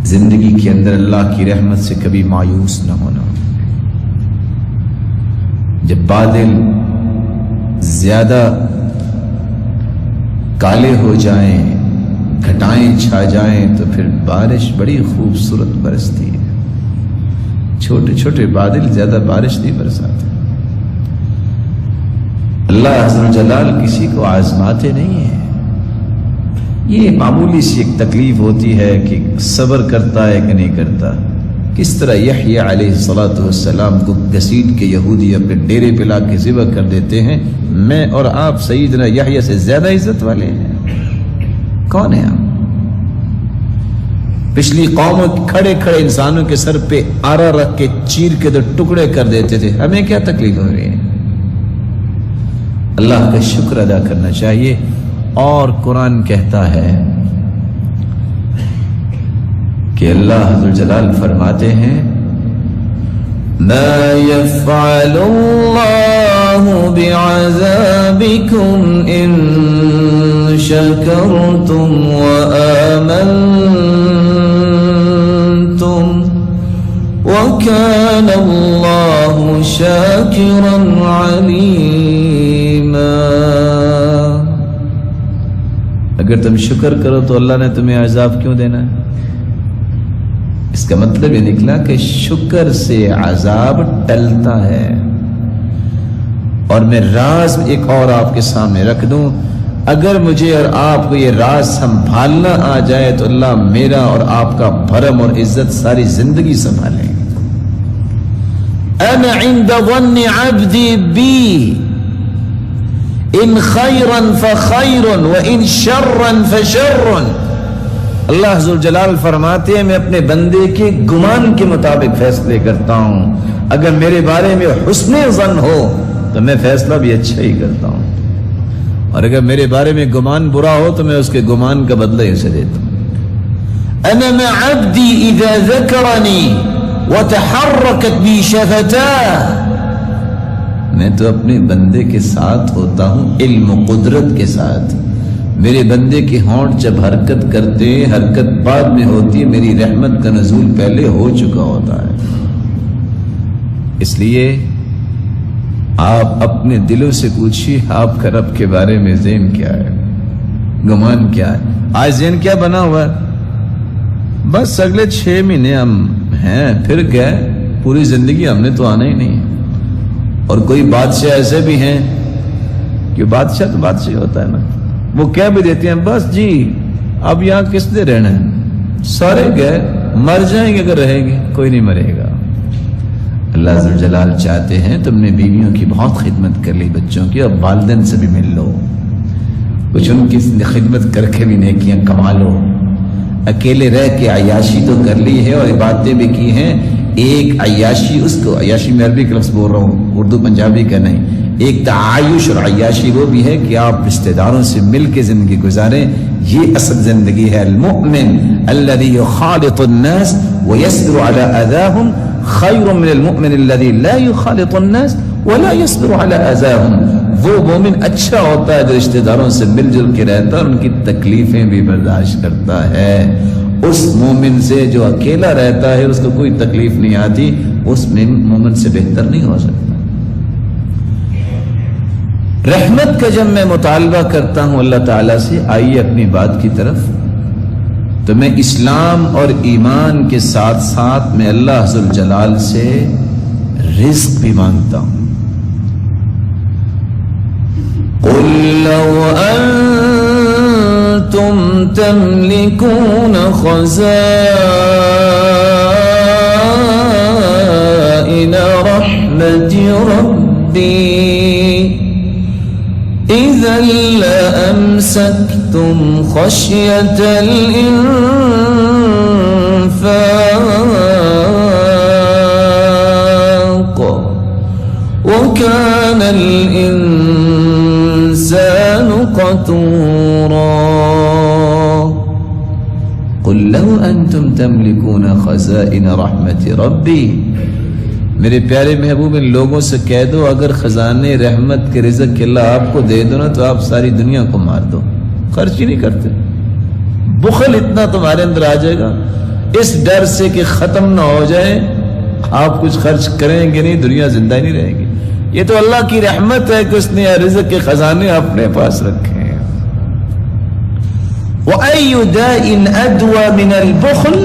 زندگی کے اندر اللہ کی رحمت سے کبھی مایوس نہ ہونا۔ جب بادل زیادہ کالے ہو جائیں، گھٹائیں چھا جائیں، تو پھر بارش بڑی خوبصورت برستی ہے۔ چھوٹے چھوٹے بادل زیادہ بارش نہیں برساتے۔ اللہ عز و جلال کسی کو آزماتے نہیں ہیں۔ یہ معمولی سی ایک تکلیف ہوتی ہے کہ صبر کرتا ہے کہ نہیں کرتا۔ کس طرح یحییٰ علیہ السلام کو گھسیٹ کے یہودی اپنے ڈیرے پہ لا کے ذبح کر دیتے ہیں، میں اور آپ سیدنا یحییٰ سے زیادہ عزت والے ہیں؟ کون ہیں آپ؟ پچھلی قوموں کھڑے کھڑے انسانوں کے سر پہ آرا رکھ کے چیر کے تو ٹکڑے کر دیتے تھے، ہمیں کیا تکلیف ہو رہی ہے؟ اللہ کا شکر ادا کرنا چاہیے۔ اور قرآن کہتا ہے کہ اللہ عز و جلال فرماتے ہیں ما يفعل اللہ بعذابکم ان شکرتم وآمنتم وکان اللہ شاکرا علیما۔ اگر تم شکر کرو تو اللہ نے تمہیں عذاب کیوں دینا ہے؟ اس کا مطلب یہ نکلا کہ شکر سے عذاب ٹلتا ہے۔ اور میں راز ایک اور آپ کے سامنے رکھ دوں، اگر مجھے اور آپ کو یہ راز سنبھالنا آ جائے تو اللہ میرا اور آپ کا بھرم اور عزت ساری زندگی سنبھالیں گے۔ انا عند ظن عبدی بی ان خیرا فخیر وان شرا فشر۔ اللہ حضور جلال فرماتے ہیں میں اپنے بندے کے گمان کے مطابق فیصلے کرتا ہوں، اگر میرے بارے میں حسن ظن ہو تو میں فیصلہ بھی اچھا ہی کرتا ہوں، اور اگر میرے بارے میں گمان برا ہو تو میں اس کے گمان کا بدلہ ہی اسے دیتا ہوں۔ انا مع عبدی اذا ذکرنی وتحرکت بی شفتاہ، میں تو اپنے بندے کے ساتھ ہوتا ہوں علم و قدرت کے ساتھ۔ میرے بندے کے ہونٹ جب حرکت کرتے ہیں، حرکت بعد میں ہوتی ہے، میری رحمت کا نزول پہلے ہو چکا ہوتا ہے۔ اس لیے آپ اپنے دلوں سے پوچھیے آپ کا رب کے بارے میں ذہن کیا ہے، گمان کیا ہے؟ آج ذہن کیا بنا ہوا ہے؟ بس اگلے 6 مہینے ہم ہیں، پھر گئے، پوری زندگی ہم نے تو آنا ہی نہیں ہے۔ اور کوئی بادشاہ ایسے بھی ہیں کہ بادشاہ تو بادشاہ ہوتا ہے نا، وہ کہہ بھی دیتے ہیں بس جی اب یہاں کس نے رہنا ہے، سارے گئے، مر جائیں گے اگر رہیں گے، کوئی نہیں مرے گا۔ اللہ عز و جلال چاہتے ہیں تم نے بیویوں کی بہت خدمت کر لی، بچوں کی، اب والدین سے بھی مل لو، کچھ ان کی خدمت کر کے بھی نیکیاں کما لو۔ اکیلے رہ کے عیاشی تو کر لی ہے اور عبادتیں بھی کی ہیں۔ ایک عیاشی، اس کو عیاشی میں عربی کا لفظ بول رہا ہوں، اردو پنجابی کا نہیں، ایک تعایش اور عیاشی وہ بھی ہے کہ آپ رشتہ داروں سے مل کے زندگی گزاریں، یہ اصل زندگی ہے۔ المؤمن الذي يخالط الناس ويصبر على اذاهم خير من المؤمن الذي لا يخالط الناس ولا يصبر على اذاهم۔ وہ مومن اچھا ہوتا ہے جو رشتہ داروں سے مل جل کے رہتا ہے اور ان کی تکلیفیں بھی برداشت کرتا ہے۔ اس مومن سے جو اکیلا رہتا ہے اس کو کوئی تکلیف نہیں آتی، اس مومن سے بہتر نہیں ہو سکتا۔ رحمت کا جب میں مطالبہ کرتا ہوں اللہ تعالیٰ سے، آئیے اپنی بات کی طرف، تو میں اسلام اور ایمان کے ساتھ ساتھ میں اللہ عز و جلال سے رزق بھی مانگتا ہوں۔ قُلْ لَوْ أَنْتُمْ تَمْلِكُونَ خَزَائِنَ رَحْمَةِ رَبِّي إِذًا لَأَمْسَكْتُمْ خَشْيَةَ الْإِنفَاقِ وَكَانَ الْإِنسَانُ قَتُورًا۔ قُلْ لَوْ أَنْتُمْ تَمْلِكُونَ خَزَائِنَ رَحْمَةِ رَبِّي، میرے پیارے محبوب ان لوگوں سے کہہ دو اگر خزانے رحمت کے رزق کے اللہ آپ کو دے دو نا تو آپ ساری دنیا کو مار دو، خرچ ہی نہیں کرتے، بخل اتنا تمہارے اندر آ جائے گا اس ڈر سے کہ ختم نہ ہو جائے آپ کچھ خرچ کریں گے نہیں، دنیا زندہ نہیں رہے گی۔ یہ تو اللہ کی رحمت ہے کہ اس نے رزق کے خزانے اپنے پاس رکھے ہیں۔ وَأَيُّ دَاءٍ أَدْوَى مِنَ الْبُخْلِ،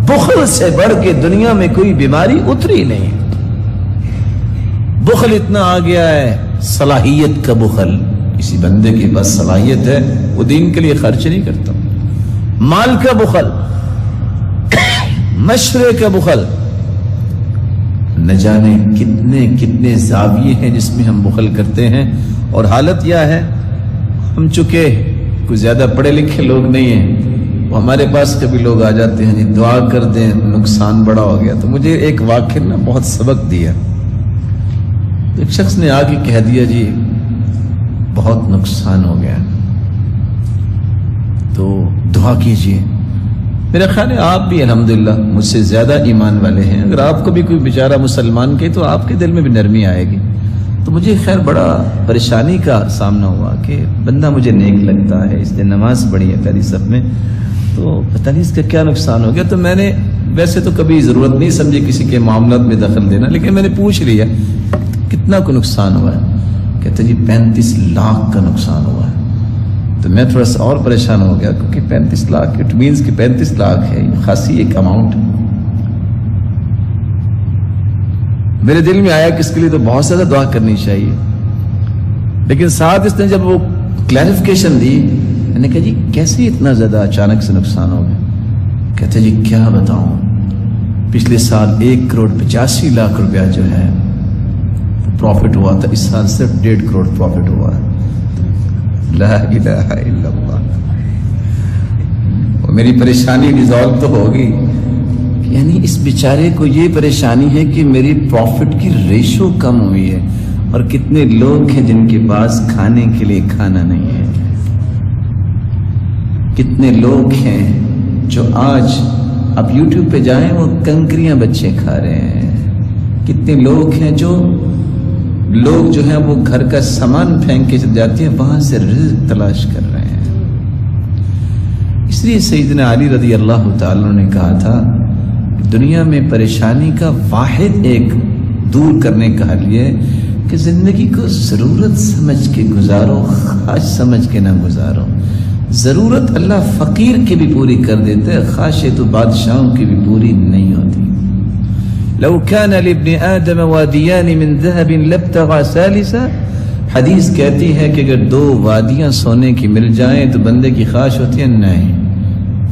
بخل سے بڑھ کے دنیا میں کوئی بیماری اتری نہیں۔ بخل اتنا آ گیا ہے، صلاحیت کا بخل، کسی بندے کے پاس صلاحیت ہے وہ دین کے لیے خرچ نہیں کرتا، مال کا بخل، مشورے کا بخل، نہ جانے کتنے کتنے زاویے ہیں جس میں ہم بخل کرتے ہیں۔ اور حالت یہ ہے، ہم چکے کوئی زیادہ پڑھے لکھے لوگ نہیں ہیں، وہ ہمارے پاس کبھی لوگ آ جاتے ہیں جی دعا کر دیں نقصان بڑا ہو گیا، تو مجھے ایک واقعہ نا بہت سبق دیا۔ ایک شخص نے آ کے کہہ دیا جی بہت نقصان ہو گیا تو دعا کیجیے۔ میرا خیال ہے آپ بھی الحمدللہ مجھ سے زیادہ ایمان والے ہیں، اگر آپ کو بھی کوئی بیچارہ مسلمان کہے تو آپ کے دل میں بھی نرمی آئے گی۔ تو مجھے خیر بڑا پریشانی کا سامنا ہوا کہ بندہ مجھے نیک لگتا ہے، اس نے نماز پڑھی ہے پہلی صف میں، تو پتہ نہیں اس کا کیا نقصان ہو گیا۔ تو میں نے ویسے تو کبھی ضرورت نہیں سمجھی کسی کے معاملات میں دخل دینا، لیکن میں نے پوچھ لیا کتنا کو نقصان ہوا ہے؟ کہتے جی 35 لاکھ کا نقصان ہوا ہے۔ تو میں تھوڑا سا اور پریشان ہو گیا کیونکہ 35 لاکھ اٹ مینس کہ 35 لاکھ ہے، خاصی ایک اماؤنٹ۔ میرے دل میں آیا کہ اس کے لیے تو بہت زیادہ دعا کرنی چاہیے، لیکن ساتھ اس نے جب وہ کلیریفیکیشن دی، میں نے کہا جی کیسے اتنا زیادہ اچانک سے نقصان ہو گیا؟ کہتے جی کیا بتاؤں، پچھلے سال 1,85,00,000 روپیہ جو ہے پروفٹ ہوا تھا، اس سال صرف 1.5 کروڑ پروفٹ ہوا ہے۔ لا الہ الا اللہ۔ اور میری پریشانی ریزالو تو ہوگی، یعنی اس بیچارے کو یہ پریشانی ہے کہ میری پروفٹ کی ریشو کم ہوئی ہے، اور کتنے لوگ ہیں جن کے پاس کھانے کے لیے کھانا نہیں ہے، کتنے لوگ ہیں جو آج آپ یوٹیوب پہ جائیں وہ کنکریاں بچے کھا رہے ہیں، کتنے لوگ ہیں جو ہیں وہ گھر کا سامان پھینک کے جاتے ہیں، وہاں سے رزق تلاش کر رہے ہیں۔ اس لیے سیدنا علی رضی اللہ تعالیٰ نے کہا تھا کہ دنیا میں پریشانی کا واحد ایک دور کرنے کا حل یہ ہے کہ زندگی کو ضرورت سمجھ کے گزارو، خواہش سمجھ کے نہ گزارو۔ ضرورت اللہ فقیر کی بھی پوری کر دیتے ہے، خواہشیں تو بادشاہوں کی بھی پوری نہیں ہوتی۔ لو كان لابن آدم وادیان من ذهب لابتغى ثالثا، حدیث کہتی ہے کہ اگر 2 وادیاں سونے کی مل جائیں تو بندے کی خواہش ہوتی ہے نہیں،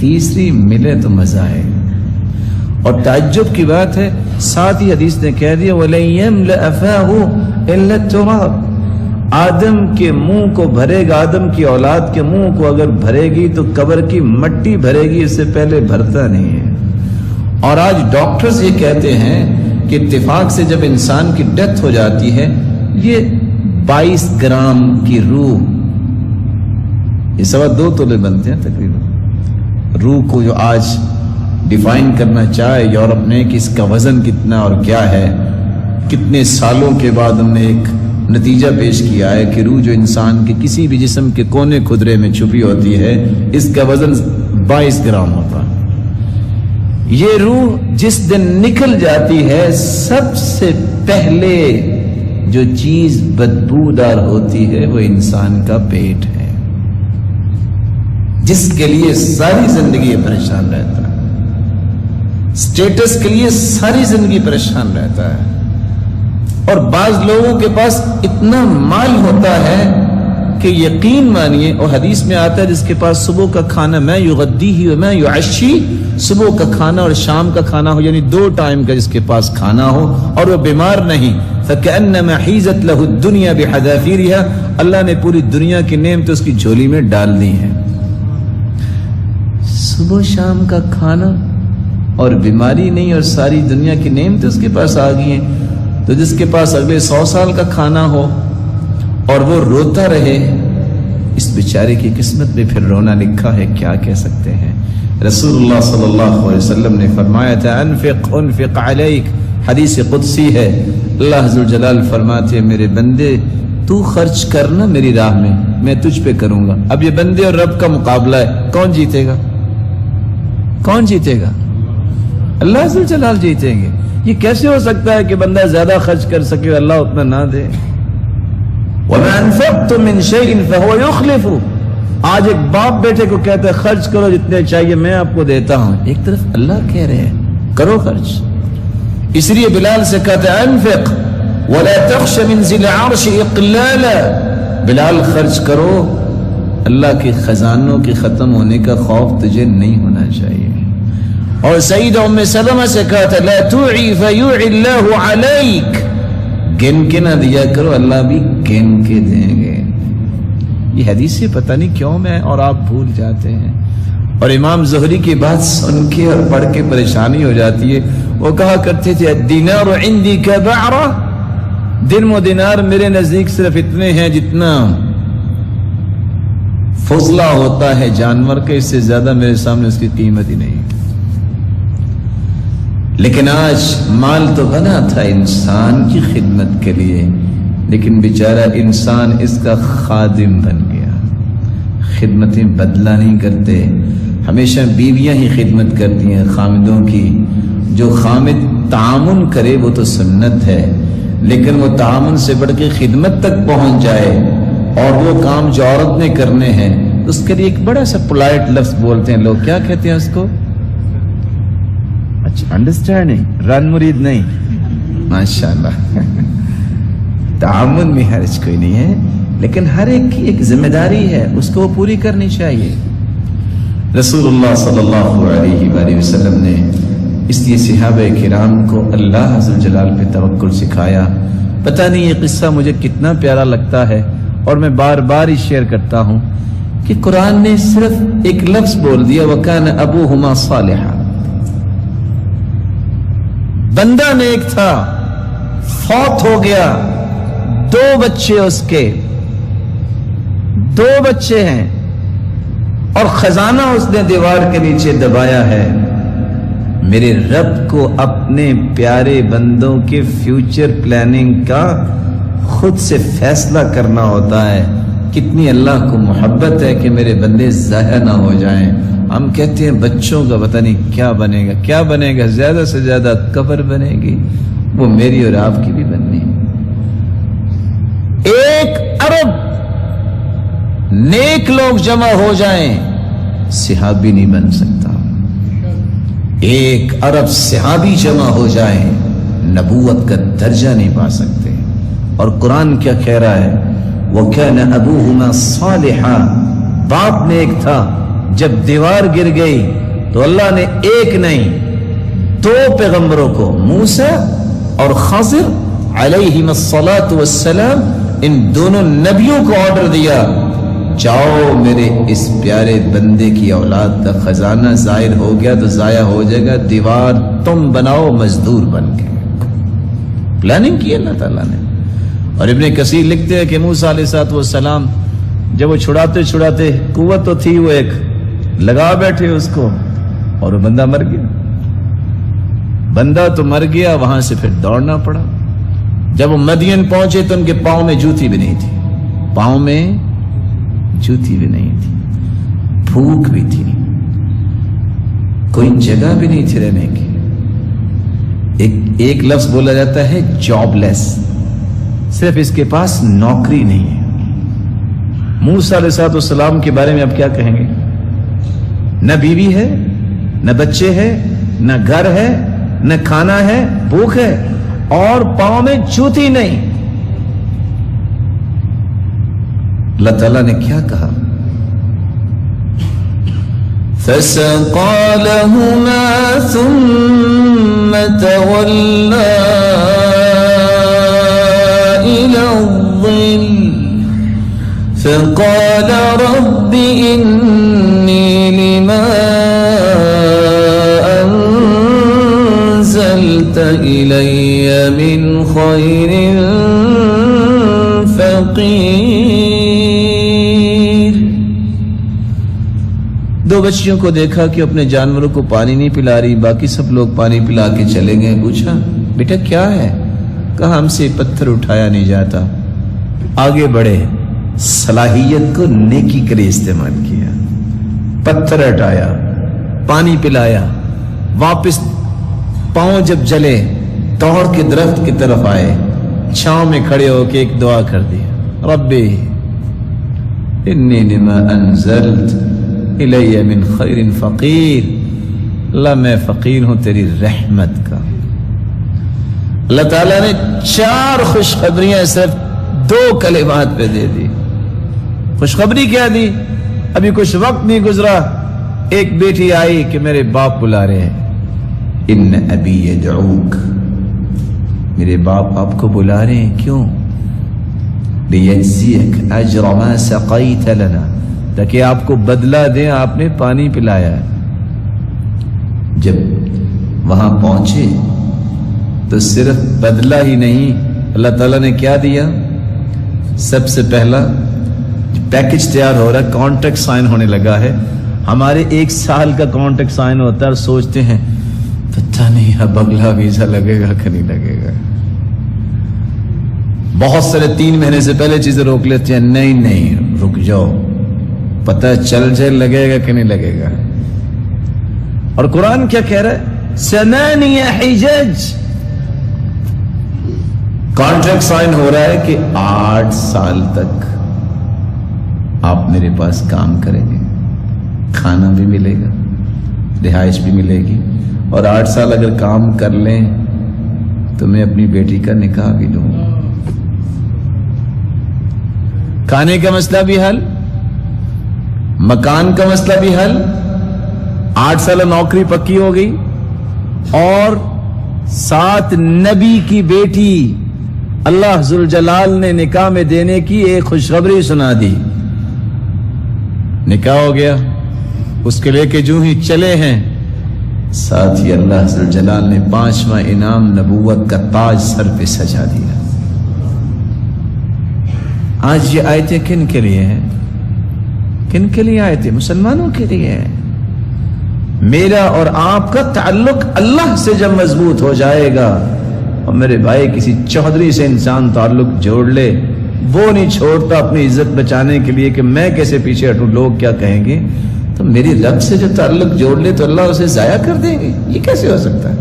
تیسری ملے تو مزہ ہے۔ اور تعجب کی بات ہے، ساتھ ہی حدیث نے کہہ دیا وَلَن يَمْلَأَ فَاهُ إِلَّا التُّرَابُ، آدم کے منہ کو بھرے گا، آدم کی اولاد کے منہ کو اگر بھرے گی تو قبر کی مٹی بھرے گی، اس سے پہلے بھرتا نہیں ہے۔ اور آج ڈاکٹرز یہ کہتے ہیں کہ اتفاق سے جب انسان کی ڈیتھ ہو جاتی ہے، یہ 22 گرام کی روح، یہ 2.25 تولے بنتے ہیں تقریباً، روح کو جو آج ڈیفائن کرنا چاہے یورپ نے کہ اس کا وزن کتنا اور کیا ہے، کتنے سالوں کے بعد ہم نے ایک نتیجہ پیش کیا ہے کہ روح جو انسان کے کسی بھی جسم کے کونے خدرے میں چھپی ہوتی ہے، اس کا وزن 22 گرام ہوتا ہے۔ یہ روح جس دن نکل جاتی ہے، سب سے پہلے جو چیز بدبودار ہوتی ہے وہ انسان کا پیٹ ہے، جس کے لیے ساری زندگی پریشان رہتا ہے، سٹیٹس کے لیے ساری زندگی پریشان رہتا ہے۔ اور بعض لوگوں کے پاس اتنا مال ہوتا ہے کہ یقین مانیے، اور حدیث میں آتا ہے جس کے پاس صبح کا کھانا میں یغدیہ و میں یعشی، صبح کا کھانا اور شام کا کھانا ہو، یعنی 2 ٹائم کا جس کے پاس کھانا ہو، اور وہ بیمار نہیں، فَكَأَنَّمَا حِيزَتْ لَهُ الدُّنْيَا بِحَذَافِيرِهَا، اللہ نے پوری دنیا کی نعمتیں اس کی جھولی میں ڈال دی ہیں۔ صبح شام کا کھانا اور بیماری نہیں اور ساری دنیا کی نعمتیں اس کے پاس آ گئی ہیں، تو جس کے پاس اگلے 100 سال کا کھانا ہو اور وہ روتا رہے، اس بیچارے کی قسمت میں پھر رونا لکھا ہے، کیا کہہ سکتے ہیں۔ رسول اللہ صلی اللہ علیہ وسلم نے فرمایا تھا انفق علیک، حدیث قدسی ہے، اللہ ذو الجلال فرماتے ہیں میرے بندے تو خرچ کرنا میری راہ میں تجھ پہ کروں گا۔ اب یہ بندے اور رب کا مقابلہ ہے، کون جیتے گا؟ کون جیتے گا؟ اللہ ذل جلال جیتیں گے. یہ کیسے ہو سکتا ہے کہ بندہ زیادہ خرچ کر سکے اور اللہ اتنا نہ دے؟ وَمَا أَنفَقْتُم مِّن شَيْءٍ فَهُوَ يُخْلِفُ. آج ایک باپ بیٹے کو کہتا ہے خرچ کرو جتنے چاہیے میں آپ کو دیتا ہوں، ایک طرف اللہ کہہ رہے ہیں کرو خرچ. اس لیے بلال سے کہتا ہے انفق وَلَا تَخْشَ مِن ذِي الْعَرْشِ إِقْلَالًا. بلال خرچ کرو، اللہ کے خزانوں کے ختم ہونے کا خوف تجھے نہیں ہونا چاہیے. اور سیدہ ام سلمہ سے کہا تھا لا توعی فیوعی اللہ علیک. گن کے نہ دیا کرو، اللہ بھی گن کے دیں گے. یہ حدیثیں پتہ نہیں کیوں میں اور آپ بھول جاتے ہیں. اور امام زہری کی بات سن کے اور پڑھ کے پریشانی ہو جاتی ہے. وہ کہا کرتے تھے الدینار عندی کبعرہ. درم و دینار میرے نزدیک صرف اتنے ہیں جتنا فضلہ ہوتا ہے جانور کا، اس سے زیادہ میرے سامنے اس کی قیمت ہی نہیں. لیکن آج مال تو بنا تھا انسان کی خدمت کے لیے، لیکن بیچارہ انسان اس کا خادم بن گیا. خدمتیں بدلہ نہیں کرتے، ہمیشہ بیویاں ہی خدمت کرتی ہیں خامدوں کی. جو خامد تعامن کرے وہ تو سنت ہے، لیکن وہ تعامن سے بڑھ کے خدمت تک پہنچ جائے اور وہ کام جو عورت نے کرنے ہیں اس کے لیے ایک بڑا سا پولائٹ لفظ بولتے ہیں لوگ، کیا کہتے ہیں اس کو؟ اچھا انڈرسٹینڈنگ، رن مرید نہیں. ماشاءاللہ تعامن میں حرج کوئی نہیں ہے، لیکن ہر ایک کی ایک ذمہ داری ہے، اس کو وہ پوری کرنی چاہیے. رسول اللہ صلی اللہ علیہ وآلہ وسلم نے اس لیے صحابہ کرام کو اللہ عز و جلال پہ توکل سکھایا. پتہ نہیں یہ قصہ مجھے کتنا پیارا لگتا ہے اور میں بار بار ہی شیئر کرتا ہوں کہ قرآن نے صرف ایک لفظ بول دیا وَكَانَ أَبُوهُمَا صَالِحًا. بندہ نیک تھا، فوت ہو گیا، 2 بچے اس کے، 2 بچے ہیں اور خزانہ اس نے دیوار کے نیچے دبایا ہے. میرے رب کو اپنے پیارے بندوں کے فیوچر پلاننگ کا خود سے فیصلہ کرنا ہوتا ہے. کتنی اللہ کو محبت ہے کہ میرے بندے ضائع نہ ہو جائیں. ہم کہتے ہیں بچوں کا پتہ نہیں کیا بنے گا، کیا بنے گا، زیادہ سے زیادہ قبر بنے گی، وہ میری اور آپ کی بھی بننی. 1 ارب نیک لوگ جمع ہو جائیں صحابی نہیں بن سکتا. 1 ارب صحابی جمع ہو جائیں نبوت کا درجہ نہیں پا سکتے. اور قرآن کیا کہہ رہا ہے وَكَانَ أَبُوهُمَا صَالِحًا. باپ نیک تھا، جب دیوار گر گئی تو اللہ نے 1 نہیں 2 پیغمبروں کو، موسیٰ اور خضر علیہم الصلاۃ والسلام، ان دونوں نبیوں کو آرڈر دیا جاؤ میرے اس پیارے بندے کی اولاد کا خزانہ ظاہر ہو گیا تو ضائع ہو جائے گا، دیوار تم بناؤ مزدور بن کے. پلاننگ کی اللہ تعالیٰ نے. اور ابن کثیر لکھتے ہیں کہ موسیٰ علیہ السلام جب وہ چھڑاتے قوت تو تھی، وہ ایک لگا بیٹھے اس کو اور وہ بندہ مر گیا. بندہ تو مر گیا، وہاں سے پھر دوڑنا پڑا. جب وہ مدین پہنچے تو ان کے پاؤں میں جوتی بھی نہیں تھی، پاؤں میں جوتی بھی نہیں تھی، بھوک بھی تھی، کوئی جگہ بھی نہیں تھی رہنے کی. ایک لفظ بولا جاتا ہے جاب لیس، صرف اس کے پاس نوکری نہیں ہے. موسیٰ علیہ السلام کے بارے میں آپ کیا کہیں گے؟ نہ بیوی ہے، نہ بچے ہے، نہ گھر ہے، نہ کھانا ہے، بھوک ہے اور پاؤں میں جوتی نہیں. اللہ تعالیٰ نے کیا کہا؟ فَسَقَىٰ لَهُمَا ثُمَّ تَوَلَّىٰ إِلَى الظِّلِّ فقال رب إني لما أنزلت إلي من خير فقير. 2 بچیوں کو دیکھا کہ اپنے جانوروں کو پانی نہیں پلا رہی، باقی سب لوگ پانی پلا کے چلے گئے. پوچھا بیٹا کیا ہے؟ کہا ہم سے پتھر اٹھایا نہیں جاتا. آگے بڑھے، صلاحیت کو نیکی کے لیے استعمال کیا، پتھر ہٹایا، پانی پلایا، واپس پاؤں جب جلے طور کے درخت کی طرف آئے، چھاؤں میں کھڑے ہو کے ایک دعا کر دی، ربی انی لما انزلت الی من خیر فقیر، اللہ میں فقیر ہوں تیری رحمت کا۔ اللہ تعالیٰ نے 4 خوشخبریاں صرف 2 کلمات پہ دے دی۔ خوشخبری کیا دی؟ ابھی کچھ وقت نہیں گزرا، ایک بیٹی آئی کہ میرے باپ بلا رہے ہیں، ان ابی یدعوک، میرے باپ آپ کو بلا رہے ہیں، کیوں؟ لیجزیک اجر ما سقیت لنا، تاکہ آپ کو بدلہ دیں، آپ نے پانی پلایا۔ جب وہاں پہنچے تو صرف بدلہ ہی نہیں، اللہ تعالیٰ نے کیا دیا؟ سب سے پہلا پیکج تیار ہو رہا ہے، کانٹریکٹ سائن ہونے لگا ہے۔ ہمارے 1 سال کا کانٹریکٹ سائن ہوتا ہے اور سوچتے ہیں پتہ نہیں اب اگلا ویزا لگے گا کہ نہیں لگے گا۔ بہت سارے 3 مہینے سے پہلے چیزیں روک لیتے ہیں، نہیں رک جاؤ، پتہ چل جائے لگے گا کہ نہیں لگے گا۔ اور قرآن کیا کہہ رہا ہے؟ 8 حجج، کانٹریکٹ سائن ہو رہا ہے کہ 8 سال تک آپ میرے پاس کام کریں گے، کھانا بھی ملے گا، رہائش بھی ملے گی، اور 8 سال اگر کام کر لیں تو میں اپنی بیٹی کا نکاح بھی دوں گا۔ کھانے کا مسئلہ بھی حل، مکان کا مسئلہ بھی حل، 8 سال نوکری پکی ہو گئی، اور 7 نبی کی بیٹی اللہ ذوالجلال نے نکاح میں دینے کی ایک خوشخبری سنا دی، نکاح ہو گیا۔ اس کے لے کے جو ہی چلے ہیں، ساتھ ہی اللہ ذوالجلال نے 5واں انعام نبوت کا تاج سر پہ سجا دیا۔ آج یہ آیتیں کن کے لیے ہیں؟ کن کے لیے آیتیں؟ مسلمانوں کے لیے ہیں۔ میرا اور آپ کا تعلق اللہ سے جب مضبوط ہو جائے گا، اور میرے بھائی کسی چودھری سے انسان تعلق جوڑ لے، وہ نہیں چھوڑتا اپنی عزت بچانے کے لیے کہ میں کیسے پیچھے ہٹوں، لوگ کیا کہیں گے، تو میری رب سے جو تعلق جوڑ لے تو اللہ اسے ضائع کر دیں گے۔ یہ کیسے ہو سکتا ہے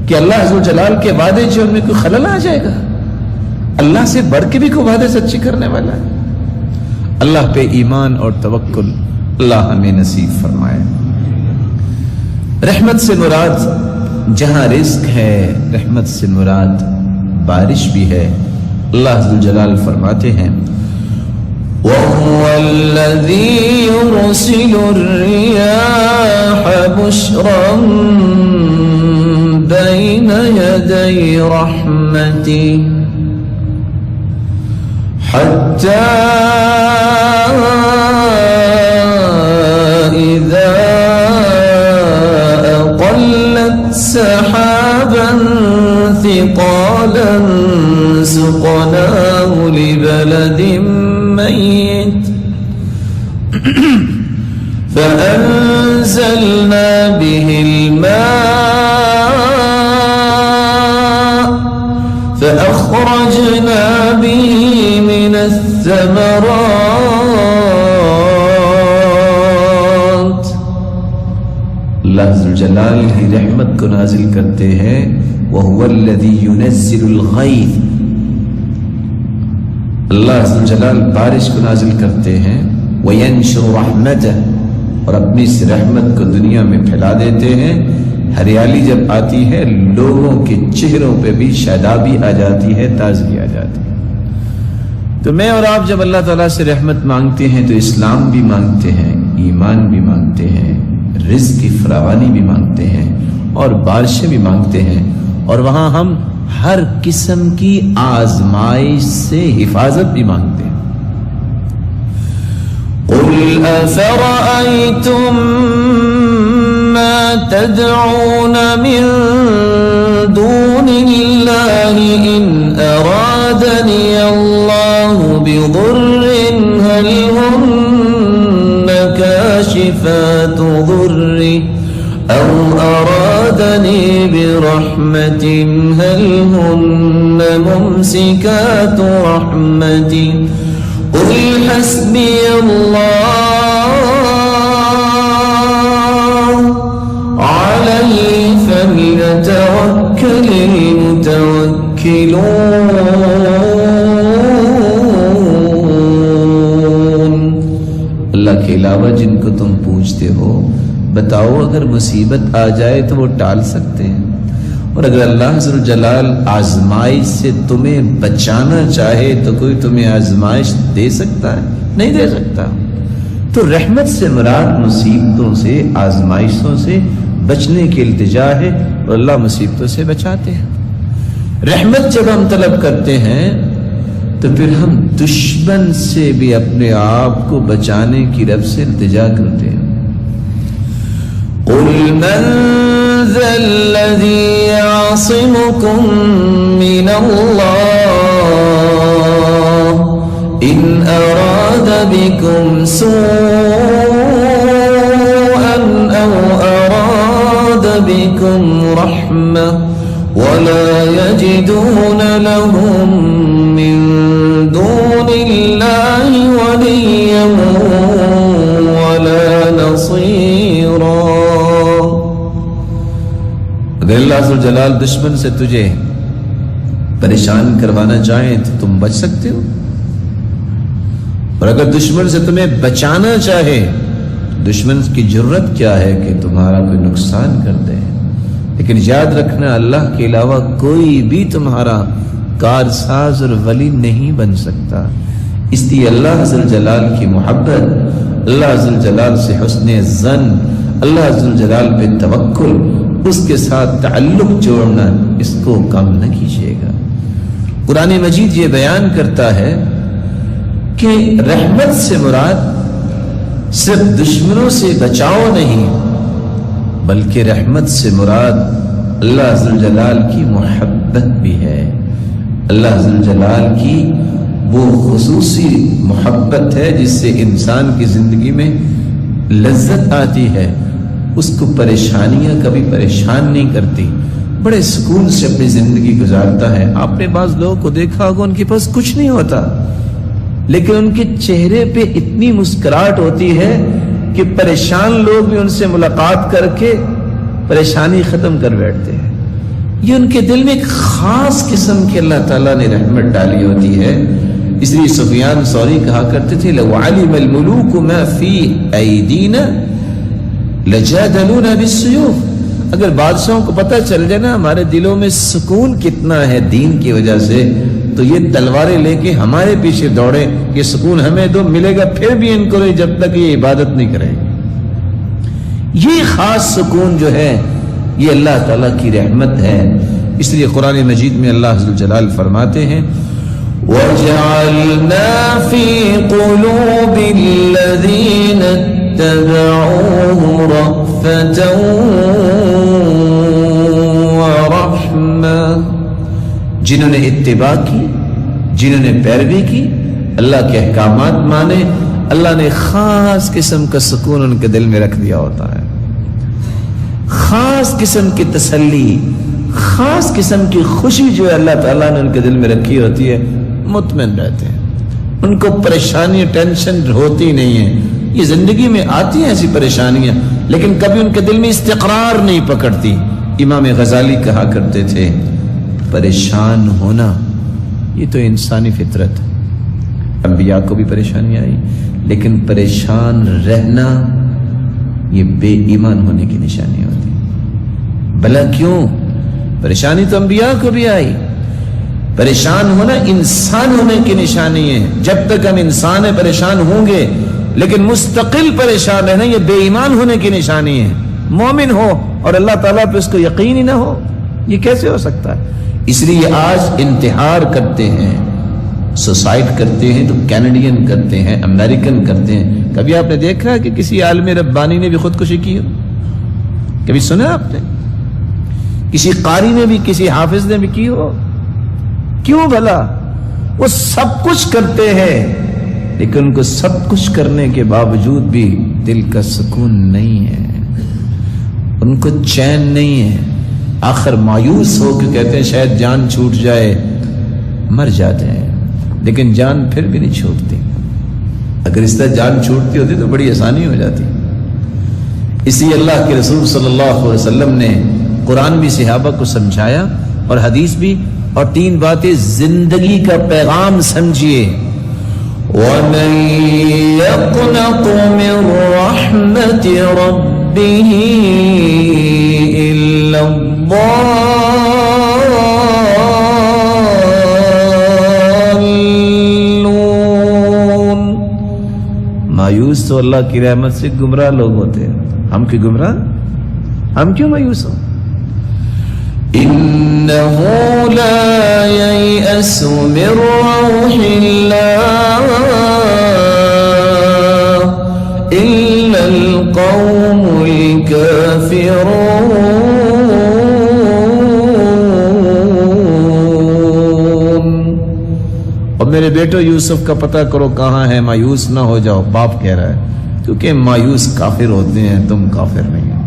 کہ اللہ عز و جلال کے وعدے جو ان میں کوئی خلل آ جائے گا؟ اللہ سے بڑھ کے بھی کوئی وعدے سچے کرنے والا ہے۔ اللہ پہ ایمان اور توکل اللہ ہمیں نصیب فرمائے۔ رحمت سے مراد جہاں رزق ہے، رحمت سے مراد بارش بھی ہے۔ اللہ عز و جلال فرماتے ہیں وَهُوَ الَّذِي يُرْسِلُ الرِّيَاحَ بُشْرًا بَيْنَ يَدَيْ رَحْمَتِهِ حَتَّى إِذَا أَقَلَّتْ سَحَابًا ثِقَالًا سُقْنَاهُ لِبَلَدٍ ميت فأنزلنا به الماء فأخرجنا به من الثمرات اللہ ذو الجلال کی رحمت کو نازل کرتے ہیں۔ وَهُوَ الَّذِي يُنَزِّلُ الْغَيْثَ، اللہ عز و جلال بارش کو نازل کرتے ہیں۔ وَيَنشُرُ رَحْمَتَهُ، اور اپنی اس رحمت کو دنیا میں پھیلا دیتے ہیں۔ ہریالی جب آتی ہے لوگوں کے چہروں پہ بھی شادابی آ جاتی ہے، تازگی آ جاتی ہے۔ تو میں اور آپ جب اللہ تعالیٰ سے رحمت مانگتے ہیں تو اسلام بھی مانگتے ہیں، ایمان بھی مانگتے ہیں، رزق کی فراوانی بھی مانگتے ہیں، اور بارشیں بھی مانگتے ہیں، اور وہاں ہم ہر قسم کی آزمائش سے حفاظت بھی مانگتے ہیں۔ قُلْ أَفَرَأَيْتُم مَّا تَدْعُونَ مِن دُونِ اللَّهِ إِنْ أَرَادَنِيَ اللَّهُ بِضُرٍّ هَلْ هُنَّ كَاشِفَاتُ ضُرِّهِ أَوْ أَرَادَنِي بِرَحْمَةٍ هَلْ هُنَّ مُمْسِكَاتُ رَحْمَتِهِ قُلْ حَسْبِيَ اللَّهُ توکلون، اللہ کے علاوہ جن کو تم پوجتے ہو، بتاؤ اگر مصیبت آ جائے تو وہ ٹال سکتے ہیں؟ اور اگر اللہ ذو الجلال آزمائش سے تمہیں بچانا چاہے تو کوئی تمہیں آزمائش دے سکتا ہے؟ نہیں دے سکتا۔ تو رحمت سے مراد مصیبتوں سے، آزمائشوں سے بچنے کی التجا ہے، اور اللہ مصیبتوں سے بچاتے ہیں۔ رحمت جب ہم طلب کرتے ہیں تو پھر ہم دشمن سے بھی اپنے آپ کو بچانے کی رب سے التجا کرتے ہیں۔ قُلْ مَنْ ذَا الَّذِي يَعْصِمُكُمْ مِنَ اللَّهِ إِنْ أَرَادَ بِكُمْ سُوءًا أَوْ أَرَادَ بِكُمْ رَحْمَةً وَلَا يَجِدُونَ لَهُم مِّن دُونِ اللَّهِ وَلِيًّا وَلَا نَصِيرًا۔ اگر اللہ ذو الجلال دشمن سے تجھے پریشان کروانا چاہیں تو تم بچ سکتے ہو، اور اگر دشمن سے تمہیں بچانا چاہے، دشمن کی جرت کیا ہے کہ تمہارا کوئی نقصان کر دے؟ لیکن یاد رکھنا اللہ کے علاوہ کوئی بھی تمہارا کارساز اور ولی نہیں بن سکتا۔ اس لیے اللہ ذو الجلال کی محبت، اللہ ذو الجلال سے حسن ظن، اللہ ذو الجلال پہ توکل، اس کے ساتھ تعلق جوڑنا، اس کو کم نہ کیجیے گا۔ قرآن مجید یہ بیان کرتا ہے کہ رحمت سے مراد صرف دشمنوں سے بچاؤ نہیں، بلکہ رحمت سے مراد اللہ عز و جلال کی محبت بھی ہے۔ اللہ عز و جلال کی وہ خصوصی محبت ہے جس سے انسان کی زندگی میں لذت آتی ہے، اس کو پریشانیاں کبھی پریشان نہیں کرتی، بڑے سکون سے اپنی زندگی گزارتا ہے۔ آپ نے بعض لوگوں کو دیکھا ہوگا ان کے پاس کچھ نہیں ہوتا، لیکن ان کے چہرے پہ اتنی مسکراہٹ ہوتی ہے کہ پریشان لوگ بھی ان سے ملاقات کر کے پریشانی ختم کر بیٹھتے ہیں۔ یہ ان کے دل میں ایک خاص قسم کی اللہ تعالیٰ نے رحمت ڈالی ہوتی ہے۔ اس لیے سفیان ثوری کہا کرتے تھے لو علم الملوک ما فی ایدینا لجادلونا بالسیوف، اگر بادشاہوں کو پتہ چل جائے نا ہمارے دلوں میں سکون کتنا ہے دین کی وجہ سے، تو یہ تلواریں لے کے ہمارے پیچھے دوڑے کہ سکون ہمیں دو، ملے گا پھر بھی ان کو جب تک یہ عبادت نہیں کرے۔ یہ خاص سکون جو ہے یہ اللہ تعالیٰ کی رحمت ہے۔ اس لیے قرآن مجید میں اللہ عز و جلال فرماتے ہیں وَجَعَلْنَا فِي قُلُوبِ الَّذِينَ اتَّبَعُوهُ رَأْفَةً وَرَحْمَةً، جنہوں نے اتباع کی، جنہوں نے پیروی کی، اللہ کے احکامات مانے، اللہ نے خاص قسم کا سکون ان کے دل میں رکھ دیا ہوتا ہے، خاص قسم کی تسلی، خاص قسم کی خوشی جو ہے اللہ تعالیٰ نے ان کے دل میں رکھی ہوتی ہے، مطمئن رہتے ہیں، ان کو پریشانی ٹینشن ہوتی نہیں ہے۔ یہ زندگی میں آتی ہیں ایسی پریشانیاں لیکن کبھی ان کے دل میں استقرار نہیں پکڑتی۔ امام غزالی کہا کرتے تھے پریشان ہونا یہ تو انسانی فطرت ہے، انبیاء کو بھی پریشانی آئی، لیکن پریشان رہنا یہ بے ایمان ہونے کی نشانی ہوتی۔ بھلا کیوں؟ پریشانی تو انبیاء کو بھی آئی، پریشان ہونا انسان ہونے کی نشانی ہے۔ جب تک ہم انسان ہیں پریشان ہوں گے، لیکن مستقل پریشان رہنا یہ بے ایمان ہونے کی نشانی ہے۔ مومن ہو اور اللہ تعالیٰ پہ اس کو یقین ہی نہ ہو، یہ کیسے ہو سکتا ہے؟ اس لیے آج انتحار کرتے ہیں، سوسائڈ کرتے ہیں تو کینیڈین کرتے ہیں، امریکن کرتے ہیں۔ کبھی آپ نے دیکھا کہ کسی عالم ربانی نے بھی خودکشی کی ہو؟ کبھی سنا آپ نے؟ کسی قاری نے بھی، کسی حافظ نے بھی کی ہو؟ کیوں بھلا؟ وہ سب کچھ کرتے ہیں لیکن ان کو سب کچھ کرنے کے باوجود بھی دل کا سکون نہیں ہے، ان کو چین نہیں ہے، آخر مایوس ہو کے کہتے ہیں شاید جان چھوٹ جائے، مر جاتے ہیں، لیکن جان پھر بھی نہیں چھوٹتی۔ اگر اس طرح جان چھوٹتی ہوتی تو بڑی آسانی ہو جاتی۔ اسی اللہ کے رسول صلی اللہ علیہ وسلم نے قرآن بھی صحابہ کو سمجھایا اور حدیث بھی، اور 3 باتیں زندگی کا پیغام سمجھیے. وَمَن يَقْنَطُ مِن رَحْمَةِ رَبِّهِ إِلَّا الضَّالُّونَ. مایوس تو اللہ کی رحمت سے گمراہ لوگ ہوتے ہیں. ہم کی گمراہ؟ ہم کیوں مایوس ہوں؟ إِنَّهُ لَا يَيْأَسُ مِن رَّوْحِ اللَّهِ إِلَّا الْقَوْمُ الْكَافِرُونَ. اور میرے بیٹو یوسف کا پتہ کرو کہاں ہے، مایوس نہ ہو جاؤ. باپ کہہ رہا ہے کیونکہ مایوس کافر ہوتے ہیں، تم کافر نہیں.